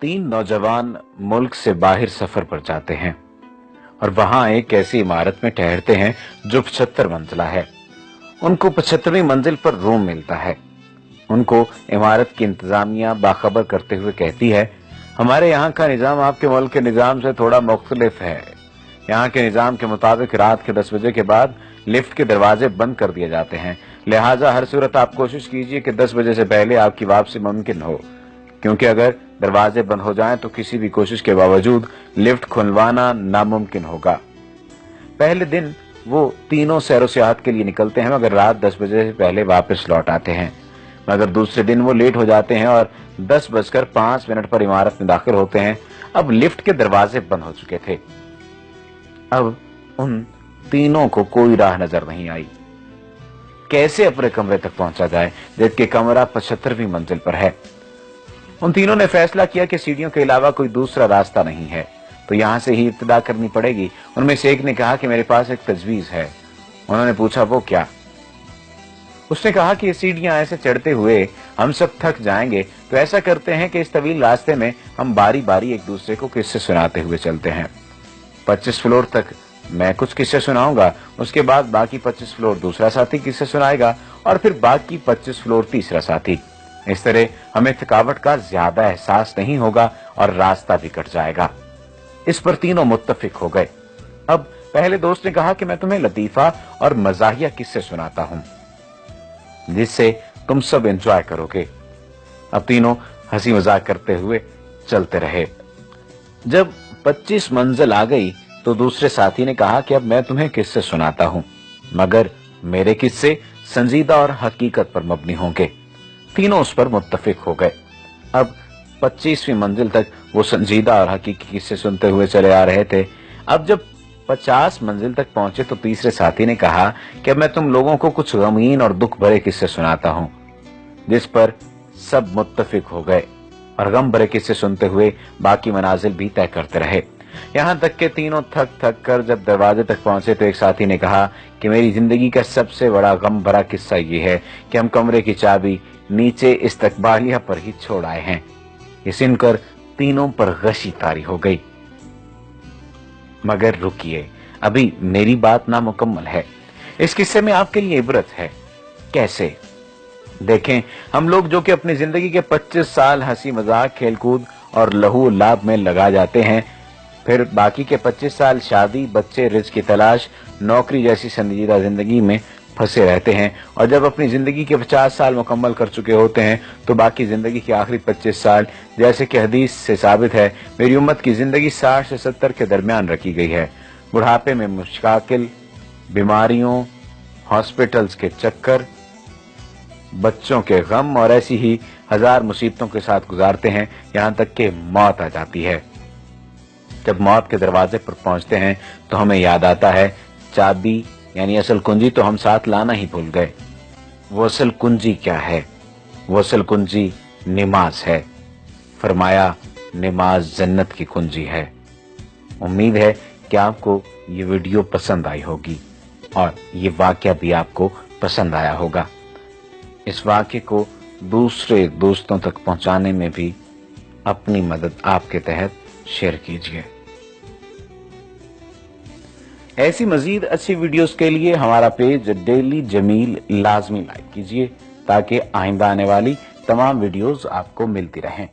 तीन नौजवान मुल्क से बाहर सफर पर जाते हैं और वहां एक ऐसी इमारत में ठहरते हैं जो 75 मंजिला है। उनको 75वीं मंजिल पर रूम मिलता है। उनको इमारत की इंतजामिया बाखबर करते हुए कहती है, हमारे यहाँ का निजाम आपके मुल्क के निजाम से थोड़ा मुख्तलिफ है। यहाँ के निजाम के मुताबिक रात के 10 बजे के बाद लिफ्ट के दरवाजे बंद कर दिए जाते हैं, लिहाजा हर सूरत आप कोशिश कीजिए कि 10 बजे से पहले आपकी वापसी मुमकिन हो, क्योंकि अगर दरवाजे बंद हो जाएं तो किसी भी कोशिश के बावजूद लिफ्ट खुलवाना नामुमकिन होगा। पहले दिन वो तीनों सैरो सियाहत के लिए निकलते हैं मगर रात 10 बजे से पहले वापस लौट आते हैं। मगर दूसरे दिन वो लेट हो जाते हैं और 10:05 पर इमारत में दाखिल होते हैं। अब लिफ्ट के दरवाजे बंद हो चुके थे। अब उन तीनों को कोई राह नजर नहीं आई। कैसे अपने कमरे तक पहुंचा जाए जबकि कमरा 75वीं मंजिल पर है। उन तीनों ने फैसला किया कि सीढ़ियों के अलावा कोई दूसरा रास्ता नहीं है, तो यहां से ही इब्तिदा करनी पड़ेगी। उनमें से एक ने कहा कि मेरे पास एक तजवीज है। उन्होंने पूछा, वो क्या? उसने कहा कि ये सीढ़ियां ऐसे चढ़ते हुए हम सब थक जाएंगे, तो ऐसा करते हैं कि इस तवील रास्ते में हम बारी बारी एक दूसरे को किस्से सुनाते हुए चलते हैं। 25 फ्लोर तक मैं कुछ किस्से सुनाऊंगा, उसके बाद बाकी 25 फ्लोर दूसरा साथी किस्से सुनाएगा और फिर बाकी 25 फ्लोर तीसरा साथी। इस तरह हमें थकावट का ज्यादा एहसास नहीं होगा और रास्ता भी कट जाएगा। इस पर तीनों मुत्तफिक हो गए। अब पहले दोस्त ने कहा कि मैं तुम्हें लतीफा और मजाहिया किस्से सुनाता हूं जिससे तुम सब एंजॉय करोगे। अब तीनों हंसी मजाक करते हुए चलते रहे। जब 25 मंजिल आ गई तो दूसरे साथी ने कहा कि अब मैं तुम्हें किस्से सुनाता हूं, मगर मेरे किस्से संजीदा और हकीकत पर मबनी होंगे। तीनों उस पर मुत्तफिक हो गए। अब 25वीं मंजिल तक वो संजीदा और हकीकी किस्से सुनते हुए चले आ रहे थे। अब जब 50 मंजिल तक पहुंचे तो तीसरे साथी ने कहा कि अब मैं तुम लोगों को कुछ गमगीन और दुख भरे किस्से सुनाता हूं, जिस पर सब मुत्तफिक हो गए और गम भरे किस्से सुनते हुए बाकी मनाजिल भी तय करते रहे। यहां तक के तीनों थक थक कर जब दरवाजे तक पहुंचे तो एक साथी ने कहा कि मेरी जिंदगी का सबसे बड़ा गम भरा किस्सा ये है कि हम कमरे की चाबी नीचे इस्तकबालिया पर ही छोड़ आए हैं। ये सुनकर तीनों पर गशी तारी हो गई। मगर रुकिए, अभी मेरी बात नामुकम्मल है। इस किस्से में आपके लिए इबरत है। कैसे? देखें, हम लोग जो कि अपनी जिंदगी के 25 साल हंसी मजाक, खेलकूद और लहू लाभ में लगा जाते हैं, फिर बाकी के 25 साल शादी, बच्चे, रिज़्क की तलाश, नौकरी जैसी संजीदा जिंदगी में फंसे रहते हैं और जब अपनी जिंदगी के 50 साल मुकम्मल कर चुके होते हैं तो बाकी जिंदगी के आखिरी 25 साल, जैसे कि हदीस से साबित है, मेरी उम्मत की जिंदगी 60 से 70 के दरमियान रखी गई है। बुढ़ापे में मुश्किल, बीमारियों, हॉस्पिटल्स के चक्कर, बच्चों के गम और ऐसी ही हजार मुसीबतों के साथ गुजारते हैं, यहां तक कि मौत आ जाती है। जब मौत के दरवाजे पर पहुंचते हैं तो हमें याद आता है चाबी यानी असल कुंजी तो हम साथ लाना ही भूल गए। वो असल कुंजी क्या है? वो असल कुंजी नमाज है। फरमाया, नमाज जन्नत की कुंजी है। उम्मीद है कि आपको ये वीडियो पसंद आई होगी और ये वाकया भी आपको पसंद आया होगा। इस वाकये को दूसरे दोस्तों तक पहुंचाने में भी अपनी मदद आपके तहत शेयर कीजिए। ऐसी मजीद अच्छी वीडियोस के लिए हमारा पेज डेली जमील लाजमी लाइक कीजिए ताकि आइंदा आने वाली तमाम वीडियोस आपको मिलती रहें।